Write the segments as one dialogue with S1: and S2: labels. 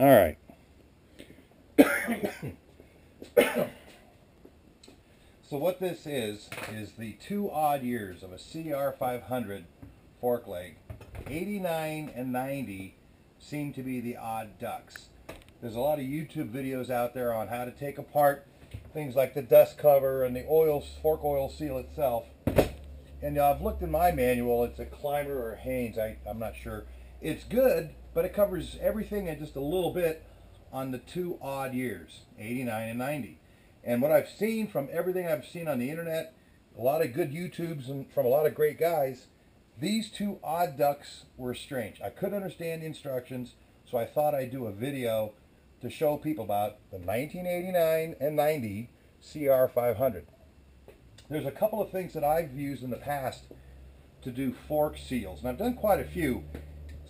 S1: All right. So what this is the 2 odd years of a CR500 fork leg. 89 and 90 seem to be the odd ducks. There's a lot of YouTube videos out there on how to take apart things like the dust cover and the fork oil seal itself. And I've looked in my manual, it's a Climber or Haynes, I'm not sure. It's good, but it covers everything and just a little bit on the 2 odd years, 89 and 90. And what I've seen from everything I've seen on the internet, a lot of good YouTubes and from a lot of great guys, these 2 odd ducks were strange. I couldn't understand the instructions, so I thought I'd do a video to show people about the 1989 and 90 CR500. There's a couple of things that I've used in the past to do fork seals, and I've done quite a few.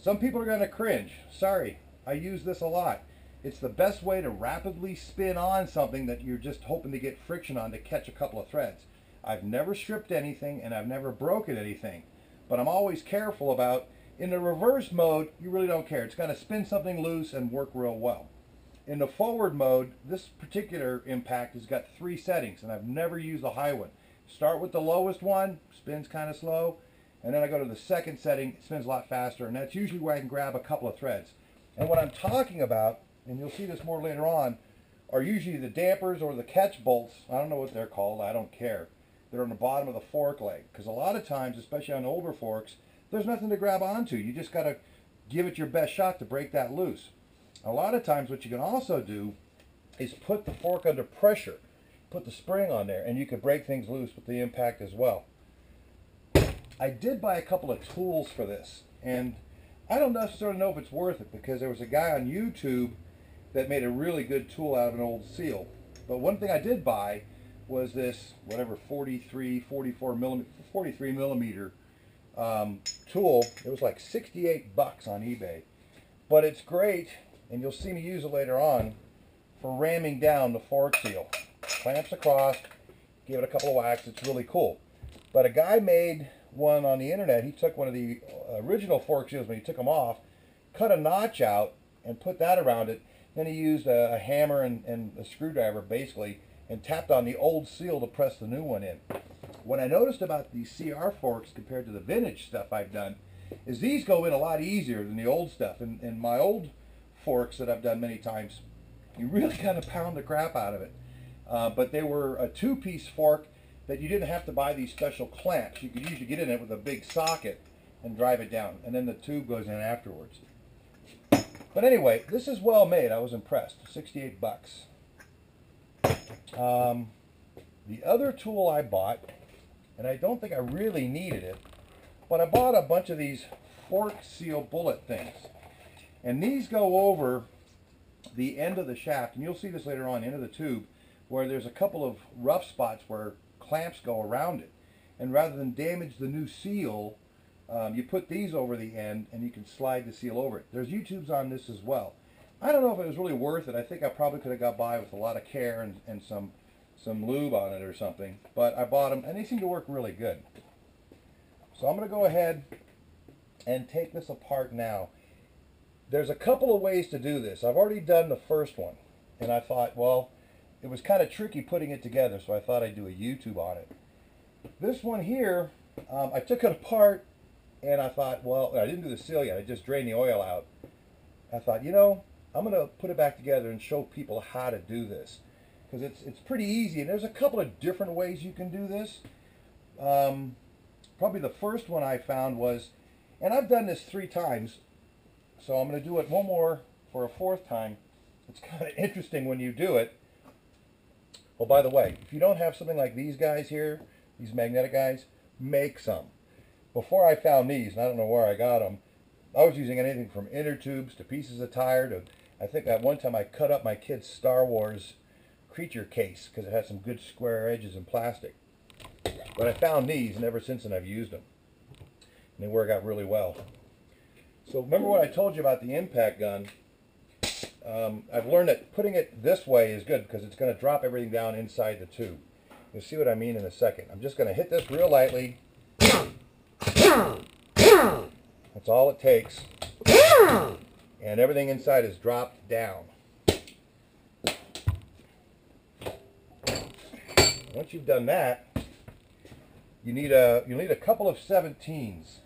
S1: Some people are going to cringe. Sorry, I use this a lot. It's the best way to rapidly spin on something that you're just hoping to get friction on to catch a couple of threads. I've never stripped anything and I've never broken anything, but I'm always careful about, in the reverse mode, you really don't care. It's going to spin something loose and work real well. In the forward mode, this particular impact has got 3 settings, and I've never used the high one. Start with the lowest one, spins kind of slow, and then I go to the second setting, it spins a lot faster, and that's usually where I can grab a couple of threads. And what I'm talking about, and you'll see this more later on, are usually the dampers or the catch bolts. I don't know what they're called, I don't care. They're on the bottom of the fork leg, because a lot of times, especially on older forks, there's nothing to grab onto. You just got to give it your best shot to break that loose. A lot of times what you can also do is put the fork under pressure. Put the spring on there, and you can break things loose with the impact as well. I did buy a couple of tools for this, and I don't necessarily know if it's worth it, because there was a guy on YouTube that made a really good tool out of an old seal. But one thing I did buy was this, whatever, 43 millimeter tool. It was like 68 bucks on eBay. But it's great, and you'll see me use it later on, for ramming down the fork seal. Clamps across, give it a couple of whacks, it's really cool. But a guy made one on the internet. He took one of the original fork seals when he took them off, cut a notch out, and put that around it. Then he used a hammer and a screwdriver, basically, and tapped on the old seal to press the new one in. What I noticed about these CR forks compared to the vintage stuff I've done is these go in a lot easier than the old stuff. And my old forks that I've done many times, you really kind of pound the crap out of it. But they were a 2-piece fork that you didn't have to buy these special clamps. You could usually get in it with a big socket and drive it down, and then the tube goes in afterwards. But anyway, this is well made. I was impressed. 68 bucks. The other tool I bought, and I don't think I really needed it, but I bought a bunch of these fork seal bullet things. And these go over the end of the shaft, and you'll see this later on, into the tube, where there's a couple of rough spots where clamps go around it. And rather than damage the new seal, you put these over the end and you can slide the seal over it. There's YouTubes on this as well. I don't know if it was really worth it. I think I probably could have got by with a lot of care and some lube on it or something. But I bought them and they seem to work really good. So I'm going to go ahead and take this apart now. There's a couple of ways to do this. I've already done the first one, and I thought, well, it was kind of tricky putting it together, so I thought I'd do a YouTube on it. This one here, I took it apart, and I thought, well, I didn't do the seal yet. I just drained the oil out. I thought, you know, I'm going to put it back together and show people how to do this, because it's pretty easy, and there's a couple of different ways you can do this. Probably the first one I found was, and I've done this 3 times, so I'm going to do it one more for a 4th time. It's kind of interesting when you do it. Well, by the way, if you don't have something like these guys here, these magnetic guys, make some. Before I found these, and I don't know where I got them, I was using anything from inner tubes to pieces of tire to, I think at one time I cut up my kid's Star Wars creature case because it had some good square edges and plastic. But I found these, and ever since then I've used them. And they work out really well. So remember what I told you about the impact gun. I've learned that putting it this way is good because it's going to drop everything down inside the tube. You'll see what I mean in a second. I'm just going to hit this real lightly. That's all it takes. and everything inside is dropped down. Once you've done that, you'll need a couple of 17s.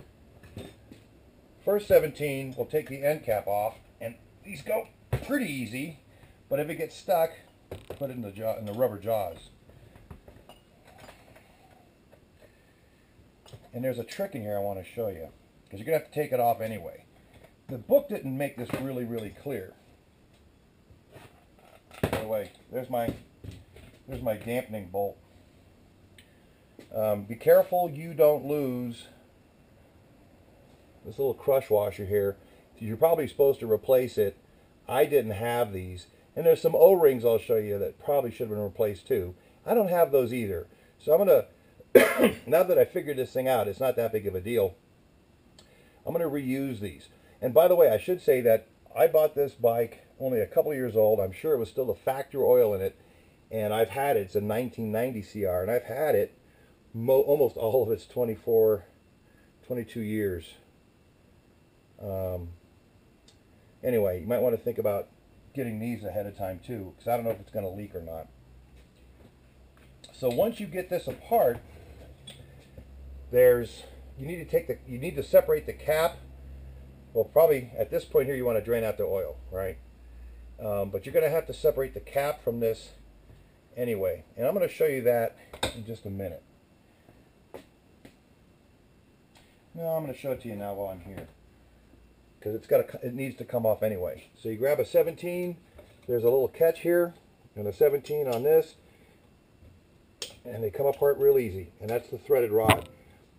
S1: First 17 will take the end cap off, and these go pretty easy. But if it gets stuck, put it in the rubber jaws. And there's a trick in here I want to show you, because you're gonna have to take it off anyway. The book didn't make this really clear. By the way, there's my dampening bolt. Be careful you don't lose this little crush washer here. You're probably supposed to replace it. I didn't have these. And there's some O-rings I'll show you that probably should have been replaced too. I don't have those either. So I'm going to, now that I figured this thing out, it's not that big of a deal. I'm going to reuse these. And by the way, I should say that I bought this bike only a couple years old. I'm sure it was still the factory oil in it. And I've had it. It's a 1990 CR. And I've had it almost all of its 22 years. Anyway, you might want to think about getting these ahead of time too, because I don't know if it's going to leak or not. So once you get this apart, you need to separate the cap. Well, probably at this point here you want to drain out the oil, right? But you're going to have to separate the cap from this anyway, and I'm going to show you that in just a minute. No, I'm going to show it to you now while I'm here, because it needs to come off anyway. So you grab a 17. There's a little catch here, and a 17 on this, and they come apart real easy. And that's the threaded rod.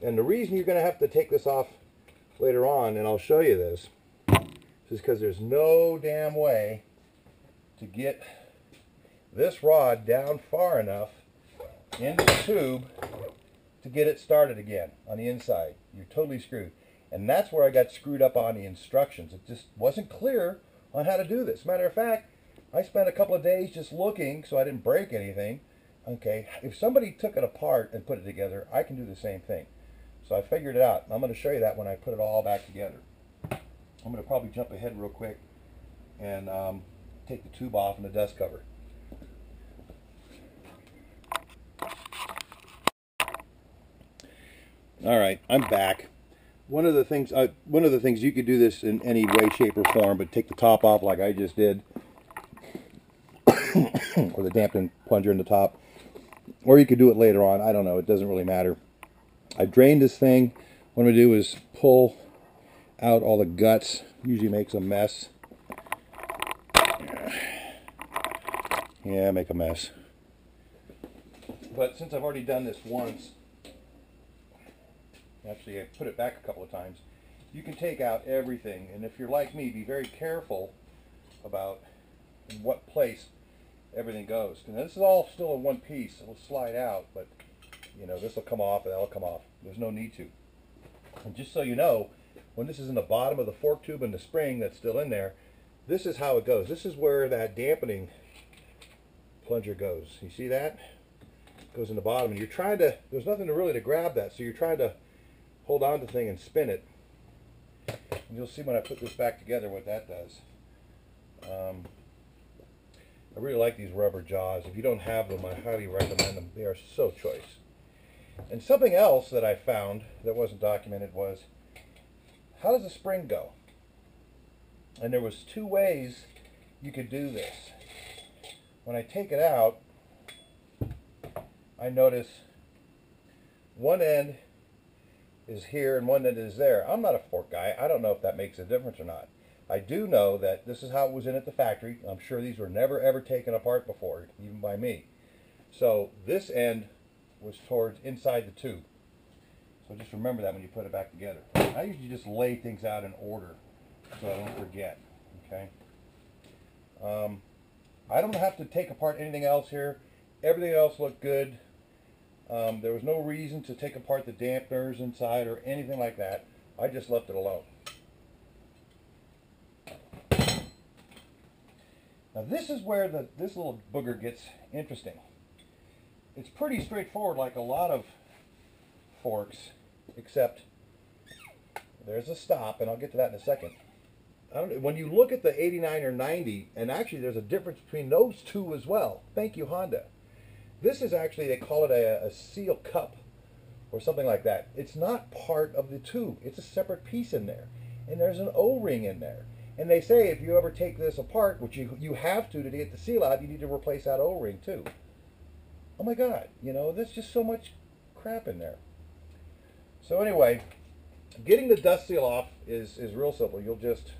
S1: And the reason you're going to have to take this off later on, and I'll show you this, is because there's no damn way to get this rod down far enough into the tube to get it started again on the inside. You're totally screwed. And that's where I got screwed up on the instructions. It just wasn't clear on how to do this. Matter of fact, I spent a couple of days just looking so I didn't break anything. Okay, if somebody took it apart and put it together, I can do the same thing. So I figured it out. I'm going to show you that when I put it all back together. I'm going to probably jump ahead real quick and take the tube off and the dust cover. All right, I'm back. One of the things you could do this in any way, shape, or form, but take the top off like I just did, or the dampening plunger in the top, or you could do it later on. I don't know. It doesn't really matter. I drained this thing. What I'm going to do is pull out all the guts. Usually makes a mess. Yeah, make a mess. But since I've already done this once, actually I put it back a couple of times, you can take out everything. And if you're like me, be very careful about in what place everything goes. And this is all still in one piece. It'll slide out, but you know, this will come off and that'll come off. There's no need to. And just so you know, when this is in the bottom of the fork tube and the spring that's still in there, this is how it goes. This is where that dampening plunger goes. You see that? It goes in the bottom, and you're trying to, there's nothing really to grab that, so you're trying to hold on to the thing and spin it. And you'll see when I put this back together what that does. I really like these rubber jaws. If you don't have them, I highly recommend them. They are so choice. And something else that I found that wasn't documented was, how does the spring go? And there was two ways you could do this. When I take it out, I notice one end is here and one end is there. I'm not a fork guy. I don't know if that makes a difference or not. I do know that this is how it was in at the factory. I'm sure these were never ever taken apart before, even by me. So this end was towards inside the tube. So just remember that when you put it back together. I usually just lay things out in order so I don't forget. Okay. I don't have to take apart anything else here. Everything else looked good. There was no reason to take apart the dampeners inside or anything like that. I just left it alone. Now this is where this little booger gets interesting. It's pretty straightforward like a lot of forks, except there's a stop, and I'll get to that in a second. I don't know, when you look at the 89 or 90, and actually there's a difference between those two as well. Thank you, Honda. This is actually, they call it a seal cup or something like that. It's not part of the tube. It's a separate piece in there. And there's an O-ring in there. And they say if you ever take this apart, which you have to get the seal out, you need to replace that O-ring too. Oh my God, you know, there's just so much crap in there. So anyway, getting the dust seal off is real simple. You'll just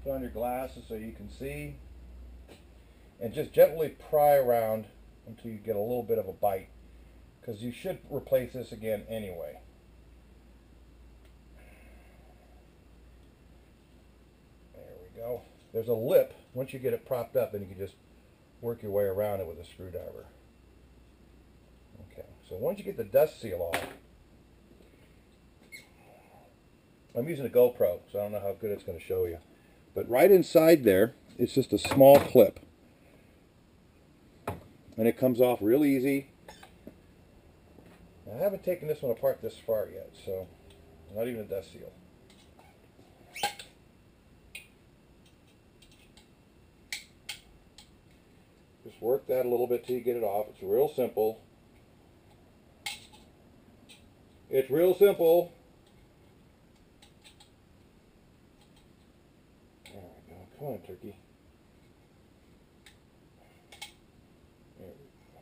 S1: put on your glasses so you can see, and just gently pry around until you get a little bit of a bite, because you should replace this again anyway. There we go. There's a lip. Once you get it propped up, then you can just work your way around it with a screwdriver. Okay, so once you get the dust seal off, I'm using a GoPro, so I don't know how good it's going to show you. But right inside there, it's just a small clip. And it comes off real easy. I haven't taken this one apart this far yet, so not even a dust seal. Just work that a little bit till you get it off. It's real simple. It's real simple. There we go. Come on, turkey. There we go.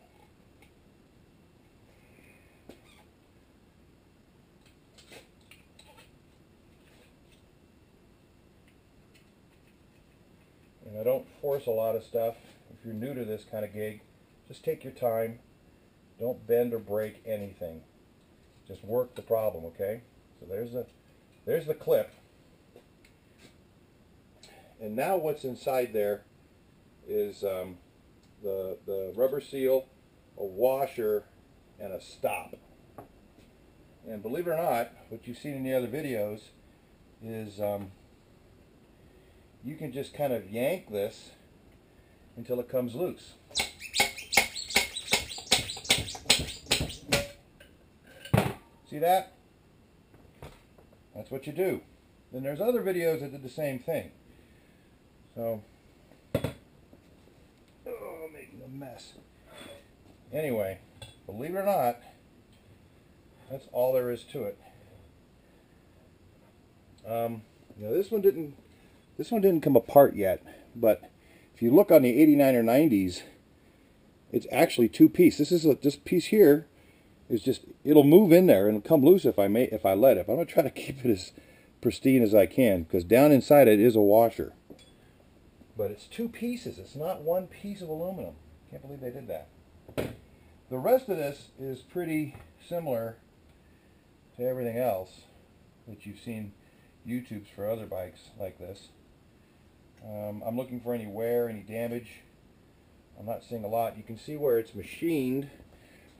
S1: And I don't force a lot of stuff. If you're new to this kind of gig, just take your time. Don't bend or break anything. Just work the problem, okay? So there's the clip. And now what's inside there is the rubber seal, a washer, and a stop. And believe it or not, what you've seen in the other videos is you can just kind of yank this until it comes loose. See that? That's what you do. Then there's other videos that did the same thing. So, making a mess. Anyway, believe it or not, that's all there is to it. You know, this one didn't come apart yet, but if you look on the 89 or 90s, it's actually two pieces. This piece here is just, it'll move in there and it'll come loose if I let it. But I'm going to try to keep it as pristine as I can, because down inside it is a washer. But it's two pieces. It's not one piece of aluminum. Can't believe they did that. The rest of this is pretty similar to everything else that you've seen YouTubes for other bikes like this. I'm looking for any wear, any damage. I'm not seeing a lot. You can see where it's machined.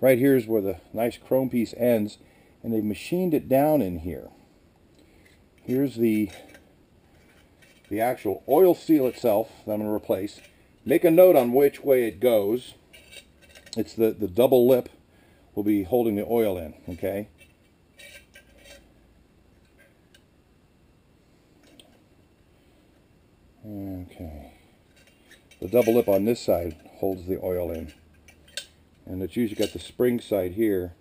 S1: Right here is where the nice chrome piece ends, and they've machined it down in here. Here's the actual oil seal itself that I'm going to replace. Make a note on which way it goes. It's the double lip will be holding the oil in, okay? Okay. The double lip on this side holds the oil in. And it's usually got the spring side here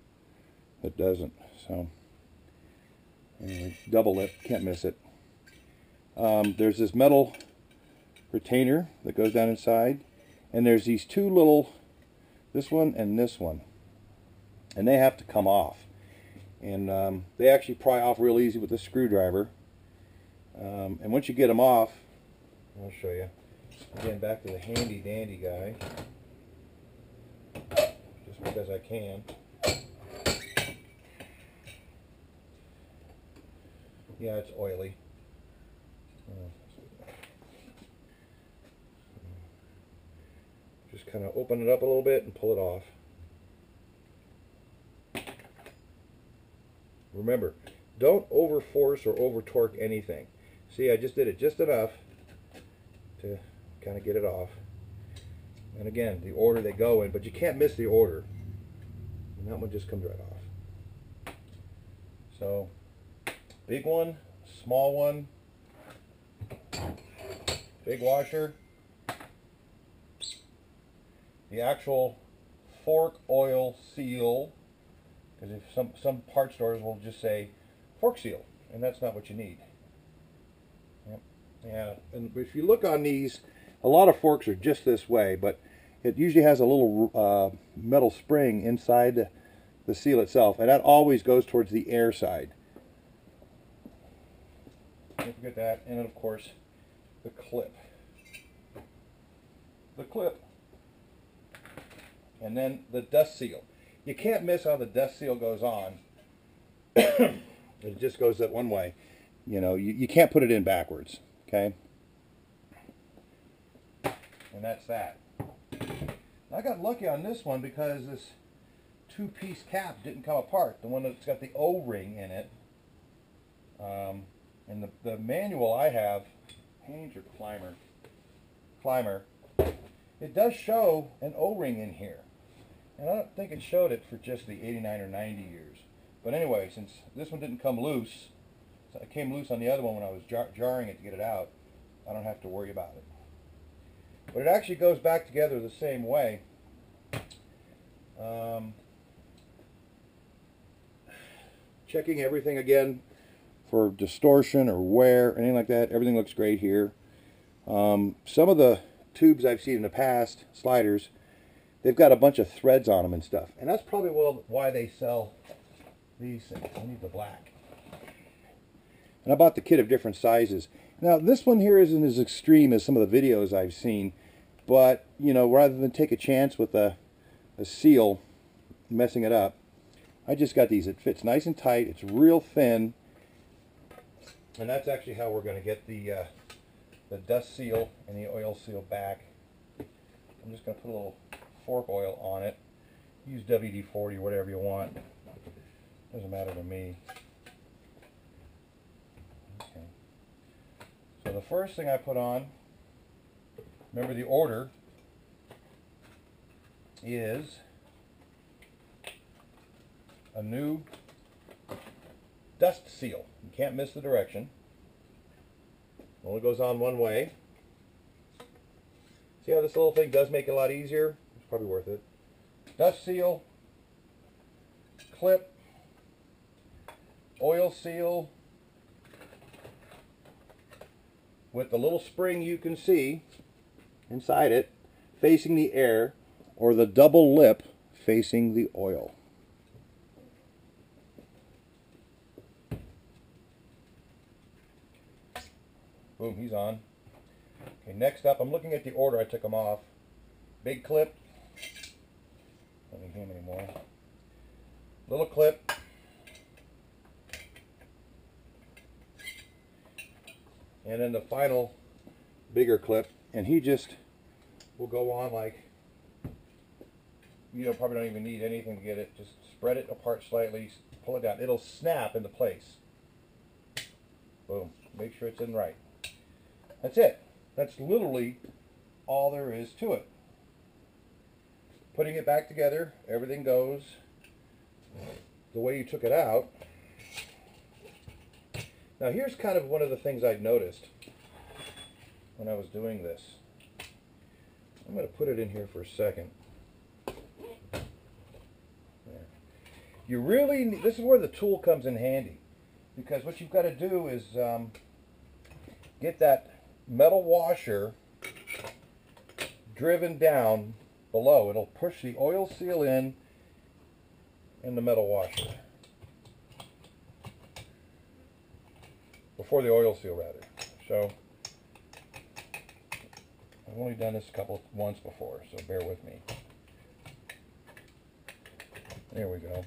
S1: that doesn't. So, anyway, double lip, can't miss it. There's this metal retainer that goes down inside, and there's these two little, this one and this one, and they have to come off. And they actually pry off real easy with a screwdriver. And once you get them off, I'll show you. Again, back to the handy dandy guy, just because I can. Yeah, it's oily. Just kind of open it up a little bit and pull it off. Remember, don't over force or over torque anything. See, I just did it just enough to kind of get it off. And again, the order they go in, but you can't miss the order. And that one just comes right off. So, big one, small one. big washer, the actual fork oil seal, because if some part stores will just say fork seal, and that's not what you need. Yep. Yeah, and if you look on these, a lot of forks are just this way, but it usually has a little metal spring inside the seal itself, and that always goes towards the air side. Don't forget that, and then of course the clip. The clip. And then the dust seal. You can't miss how the dust seal goes on. It just goes that one way. You know, you can't put it in backwards, okay? And that's that. I got lucky on this one because this two-piece cap didn't come apart. The one that's got the O-ring in it. And the manual I have, Hinge or Climber, it does show an O-ring in here. And I don't think it showed it for just the 89 or 90 years. But anyway, since this one didn't come loose, so it came loose on the other one when I was jarring it to get it out, I don't have to worry about it. But it actually goes back together the same way. Checking everything again for distortion or wear, anything like that. Everything looks great here. Some of the tubes I've seen in the past, sliders, they've got a bunch of threads on them and stuff. And that's probably why they sell these things. I need the black. And I bought the kit of different sizes. Now, this one here isn't as extreme as some of the videos I've seen. But, you know, rather than take a chance with a seal messing it up, I just got these. It fits nice and tight. It's real thin. And that's actually how we're going to get the dust seal and the oil seal back. I'm just going to put a little fork oil on it. Use WD-40 or whatever you want. Doesn't matter to me. Okay. So the first thing I put on, remember the order, is a new dust seal. You can't miss the direction. Only goes on one way. See how this little thing does make it a lot easier? It's probably worth it. Dust seal, clip, oil seal, with the little spring you can see inside it facing the air, or the double lip facing the oil. Boom, he's on. Okay, next up, I'm looking at the order I took them off. Big clip. Don't need him anymore. Little clip. And then the final bigger clip. And he just will go on like, you probably don't even need anything to get it. Just spread it apart slightly, pull it down. It'll snap into place. Boom. Make sure it's in right. That's it. That's literally all there is to it. Putting it back together, everything goes the way you took it out. Now here's kind of one of the things I've noticed when I was doing this. I'm going to put it in here for a second. There. You really need, this is where the tool comes in handy, because what you've got to do is get that metal washer driven down below. It'll push the oil seal in the metal washer. Before the oil seal, rather. So, I've only done this once before, so bear with me. There we go.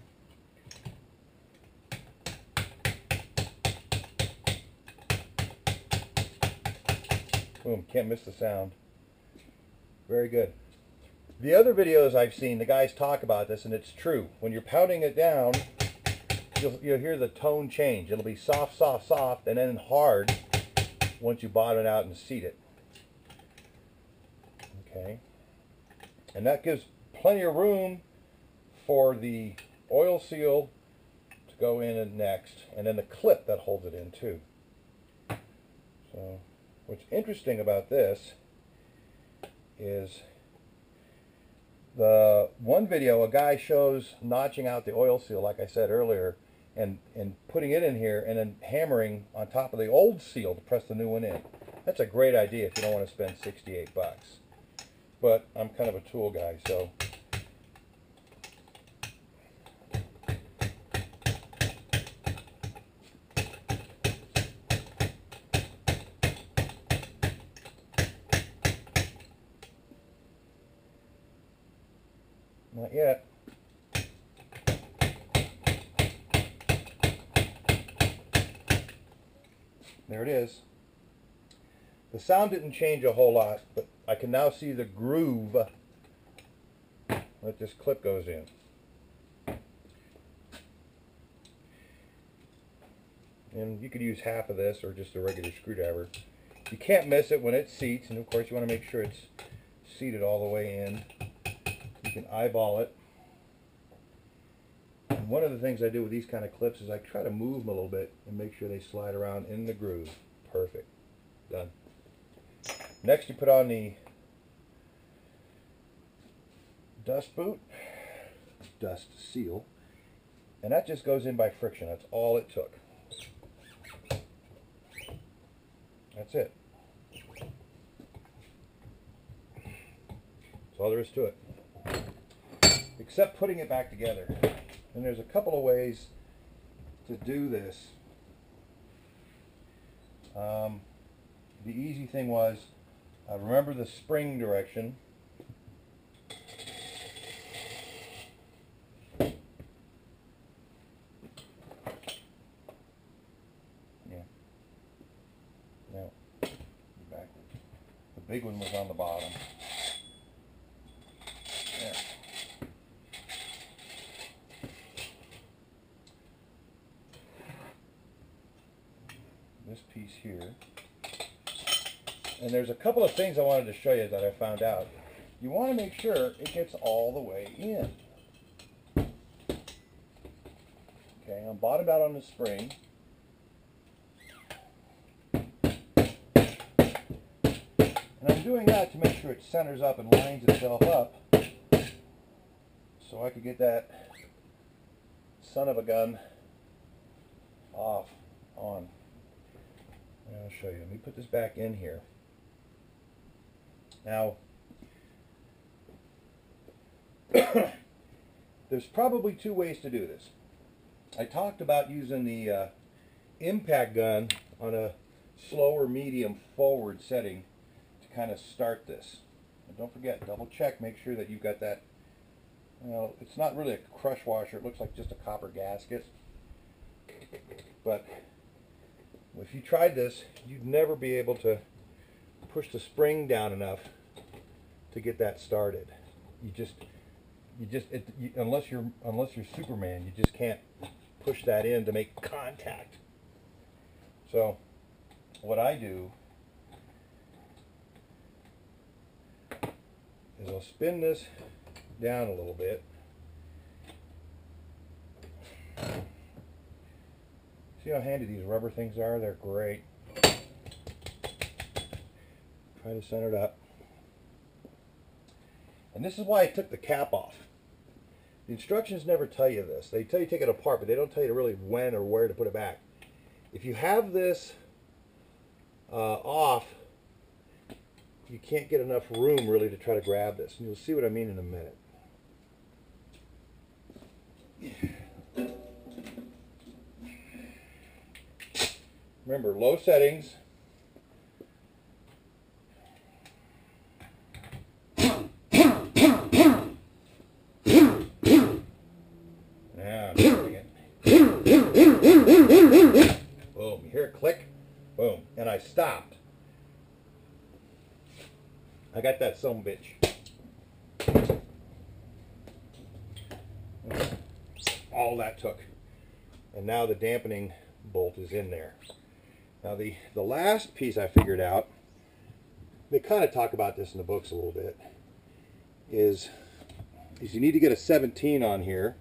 S1: Boom, can't miss the sound. Very good. The other videos I've seen, the guys talk about this, and it's true. When you're pounding it down, you'll hear the tone change. It'll be soft, soft, soft, and then hard once you bottom it out and seat it. Okay. And that gives plenty of room for the oil seal to go in and next, and then the clip that holds it in too. So What's interesting about this is the one video, a guy shows notching out the oil seal, like I said earlier, and putting it in here and then hammering on top of the old seal to press the new one in. That's a great idea if you don't want to spend 68 bucks. But I'm kind of a tool guy, so not yet. There it is. The sound didn't change a whole lot, but I can now see the groove that this clip goes in. And you could use half of this or just a regular screwdriver. You can't miss it when it seats, and of course you want to make sure it's seated all the way in. You can eyeball it. And one of the things I do with these kind of clips is I try to move them a little bit and make sure they slide around in the groove. Perfect. Done. Next you put on the dust boot, dust seal, and that just goes in by friction. That's all it took. That's it. That's all there is to it. Except putting it back together. And there's a couple of ways to do this. The easy thing was, remember the spring direction. Yeah. No. Backwards. The big one was on the bottom. There. This piece here. And there's a couple of things I wanted to show you that I found out. You want to make sure it gets all the way in. Okay, I'm bottomed out on the spring. And I'm doing that to make sure it centers up and lines itself up so I could get that son of a gun off, on. And I'll show you. Let me put this back in here. Now, there's probably two ways to do this. I talked about using the impact gun on a slow or medium forward setting to kind of start this. And don't forget, double check, make sure that you've got that, you know, it's not really a crush washer, it looks like just a copper gasket. But if you tried this, you'd never be able to push the spring down enough to get that started. Unless you're Superman, you just can't push that in to make contact. So what I do is I'll spin this down a little bit. See how handy these rubber things are? They're great. Try to center it up. And this is why I took the cap off. The instructions never tell you this. They tell you to take it apart, but they don't tell you really when or where to put it back. If you have this off, you can't get enough room really to try to grab this. And you'll see what I mean in a minute. Remember, low settings. Now, boom, you hear it click? Boom, and I stopped. I got that son of a bitch. All that took. And now the dampening bolt is in there. Now the last piece I figured out, they kind of talk about this in the books a little bit, is you need to get a 17 on here,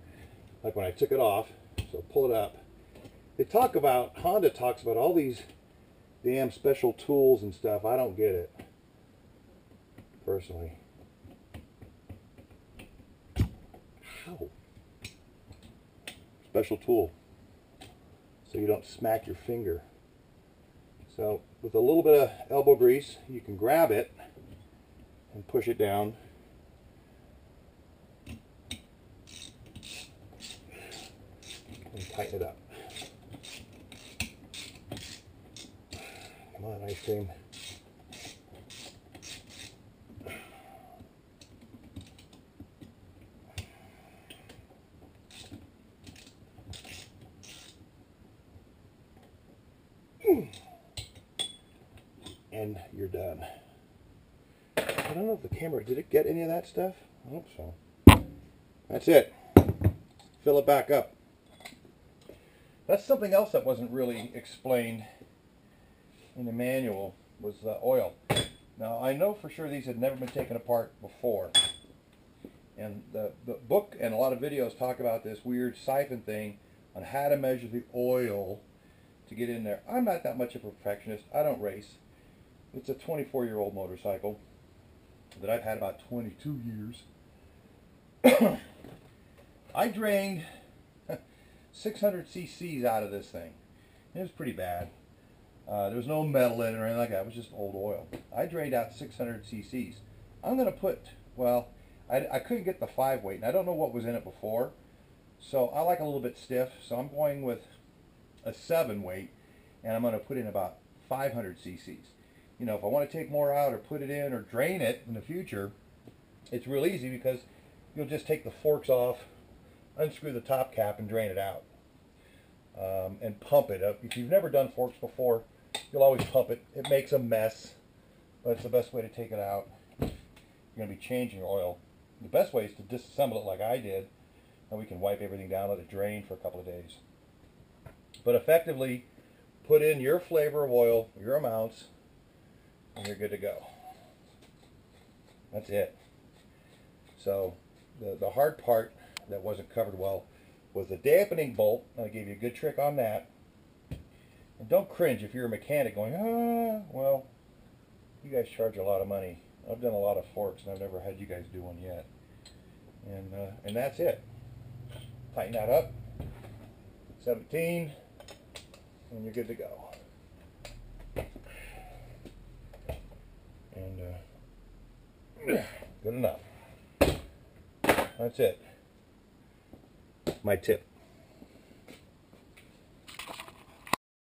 S1: like when I took it off, so pull it up. They talk about, Honda talks about all these damn special tools and stuff. I don't get it, personally. Ow. Special tool, so you don't smack your finger. So with a little bit of elbow grease, you can grab it and push it down. And tighten it up. Come on, ice cream. And you're done. I don't know if the camera, did it get any of that stuff? I hope so. That's it. Fill it back up. That's something else that wasn't really explained in the manual, was the oil. Now I know for sure these had never been taken apart before. And the book and a lot of videos talk about this weird siphon thing on how to measure the oil to get in there. I'm not that much of a perfectionist. I don't race. It's a 24-year-old motorcycle that I've had about 22 years. I drained 600 cc's out of this thing. It was pretty bad. There was no metal in it or anything like that. It was just old oil. I drained out 600 cc's. I'm going to put, well, I couldn't get the 5 weight, and I don't know what was in it before. So I like a little bit stiff, so I'm going with a 7 weight, and I'm going to put in about 500 cc's. You know, if I want to take more out or put it in or drain it in the future, it's real easy because you'll just take the forks off, unscrew the top cap, and drain it out. And pump it up. If you've never done forks before, you'll always pump it. It makes a mess, but it's the best way to take it out. You're going to be changing oil. The best way is to disassemble it like I did, and we can wipe everything down, let it drain for a couple of days. But effectively, put in your flavor of oil, your amounts, and you're good to go. That's it. So the hard part that wasn't covered well was the dampening bolt. I gave you a good trick on that. And don't cringe if you're a mechanic going, well, you guys charge a lot of money. I've done a lot of forks and I've never had you guys do one yet. And that's it. Tighten that up. 17, and you're good to go. And good enough. That's it. My tip.